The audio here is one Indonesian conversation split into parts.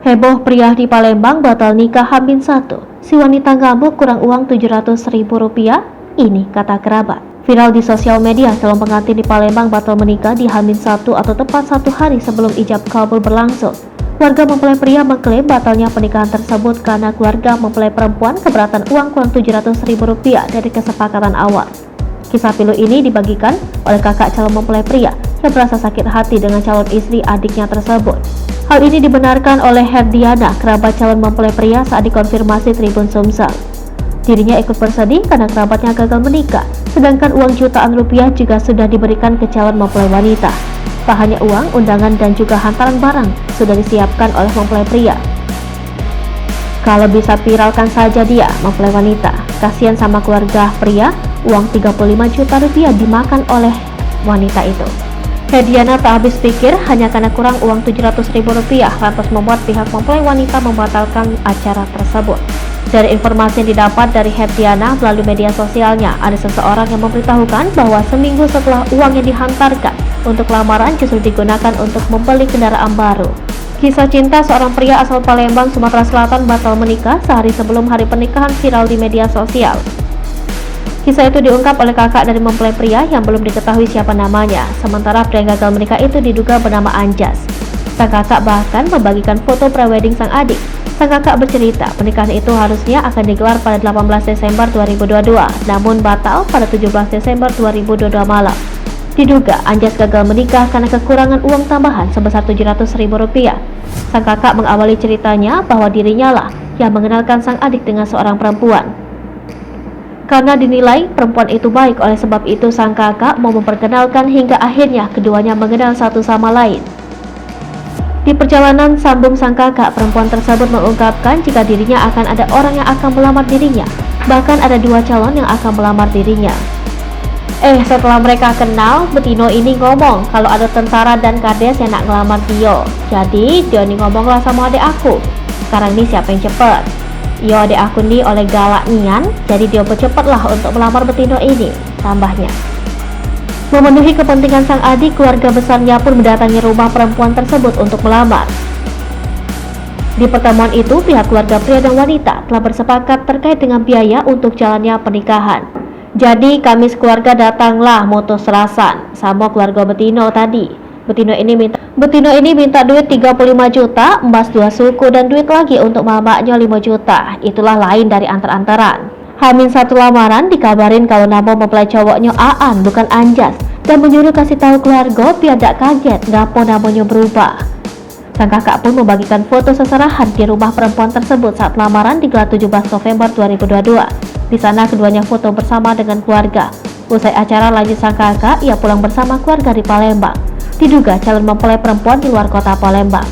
Heboh pria di Palembang batal nikah H-1. Si wanita ngamuk kurang uang Rp700.000. Ini kata kerabat. Viral di sosial media, calon pengantin di Palembang batal menikah di H-1 atau tepat 1 hari sebelum ijab kabul berlangsung. Warga mempelai pria mengklaim batalnya pernikahan tersebut karena keluarga mempelai perempuan keberatan uang kurang Rp700.000 dari kesepakatan awal. Kisah pilu ini dibagikan oleh kakak calon mempelai pria yang merasa sakit hati dengan calon istri adiknya tersebut. Hal ini dibenarkan oleh Herdiana, kerabat calon mempelai pria saat dikonfirmasi Tribun Sumsel. Dirinya ikut bersedih karena kerabatnya gagal menikah, sedangkan uang jutaan rupiah juga sudah diberikan ke calon mempelai wanita. Tak hanya uang, undangan dan juga hantaran barang sudah disiapkan oleh mempelai pria. Kalau bisa viralkan saja dia, mempelai wanita. Kasihan sama keluarga pria, uang 35 juta rupiah dimakan oleh wanita itu. Herdiana tak habis pikir hanya karena kurang uang Rp700.000 lantas membuat pihak mempelai wanita membatalkan acara tersebut. Dari informasi yang didapat dari Herdiana melalui media sosialnya, ada seseorang yang memberitahukan bahwa seminggu setelah uang yang dihantarkan untuk lamaran justru digunakan untuk membeli kendaraan baru. Kisah cinta seorang pria asal Palembang, Sumatera Selatan batal menikah sehari sebelum hari pernikahan viral di media sosial. Kisah itu diungkap oleh kakak dari mempelai pria yang belum diketahui siapa namanya. Sementara pria yang gagal menikah itu diduga bernama Anjas. Sang kakak bahkan membagikan foto prewedding sang adik. Sang kakak bercerita pernikahan itu harusnya akan digelar pada 18 Desember 2022, namun batal pada 17 Desember 2022 malam. Diduga Anjas gagal menikah karena kekurangan uang tambahan sebesar Rp700.000. Sang kakak mengawali ceritanya bahwa dirinya lah yang mengenalkan sang adik dengan seorang perempuan. Karena dinilai perempuan itu baik, oleh sebab itu sang kakak mau memperkenalkan hingga akhirnya keduanya mengenal satu sama lain. Di perjalanan sambung sang kakak, perempuan tersebut mengungkapkan jika dirinya akan ada orang yang akan melamar dirinya. Bahkan ada 2 calon yang akan melamar dirinya. Setelah mereka kenal, Betino ini ngomong kalau ada tentara dan kades yang nak ngelamar Tio. Jadi dia ini ngomonglah sama adik aku. Sekarang ini siapa yang cepet? Yo, adik aku nih oleh galak nian, jadi dia bercepatlah untuk melamar Betino ini, tambahnya. Memenuhi kepentingan sang adik, keluarga besarnya pun mendatangi rumah perempuan tersebut untuk melamar. Di pertemuan itu, pihak keluarga pria dan wanita telah bersepakat terkait dengan biaya untuk jalannya pernikahan. Jadi kami sekeluarga datanglah mutus serasan sama keluarga Betino tadi. Betino ini minta duit 35 juta, emas 2 suku dan duit lagi untuk mamaknya 5 juta. Itulah lain dari antar-antaran. H-1 lamaran dikabarin kalau nama mempelai cowoknya Aan bukan Anjas, dan menyuruh kasih tahu keluarga biar tak kaget ngapo namanya berubah. Sang kakak pun membagikan foto seserahan di rumah perempuan tersebut saat lamaran digelar 17 November 2022. Di sana keduanya foto bersama dengan keluarga. Usai acara lanjut sang kakak, ia pulang bersama keluarga di Palembang. Diduga calon mempelai perempuan di luar kota Palembang.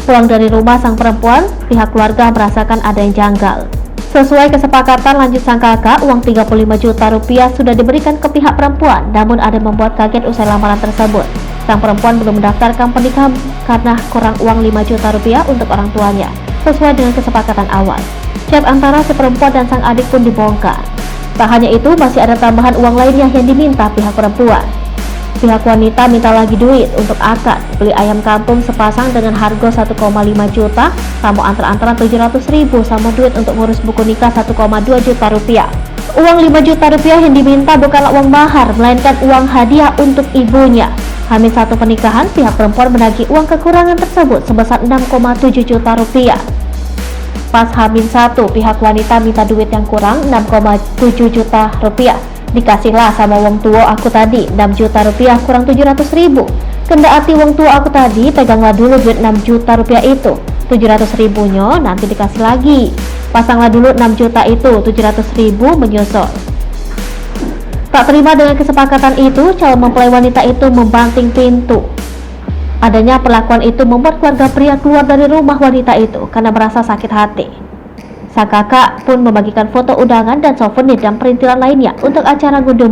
Pulang dari rumah sang perempuan, pihak keluarga merasakan ada yang janggal. Sesuai kesepakatan lanjut sang kakak, uang 35 juta rupiah sudah diberikan ke pihak perempuan, namun ada yang membuat kaget usai lamaran tersebut. Sang perempuan belum mendaftarkan pernikahan karena kurang uang 5 juta rupiah untuk orang tuanya, sesuai dengan kesepakatan awal. Chat antara si perempuan dan sang adik pun dibongkar. Tak hanya itu, masih ada tambahan uang lainnya yang diminta pihak perempuan. Pihak wanita minta lagi duit untuk akad, beli ayam kampung sepasang dengan harga 1,5 juta, sama antar-antaran 700.000 sama duit untuk ngurus buku nikah 1,2 juta rupiah. Uang 5 juta rupiah yang diminta bukanlah uang mahar, melainkan uang hadiah untuk ibunya. H-1 pernikahan, pihak perempuan menagih uang kekurangan tersebut sebesar 6,7 juta rupiah. Pas H-1, pihak wanita minta duit yang kurang 6,7 juta rupiah. Dikasihlah sama wong tua aku tadi 6 juta rupiah kurang 700.000. Kendati wong tua aku tadi, peganglah dulu duit 6 juta rupiah itu. 700.000 nya nanti dikasih lagi. Pasanglah dulu 6 juta itu, 700.000 menyusul. Tak terima dengan kesepakatan itu, calon mempelai wanita itu membanting pintu. Adanya perlakuan itu membuat keluarga pria keluar dari rumah wanita itu karena merasa sakit hati. Sang kakak pun membagikan foto undangan dan souvenir dan perintilan lainnya untuk acara ngunduh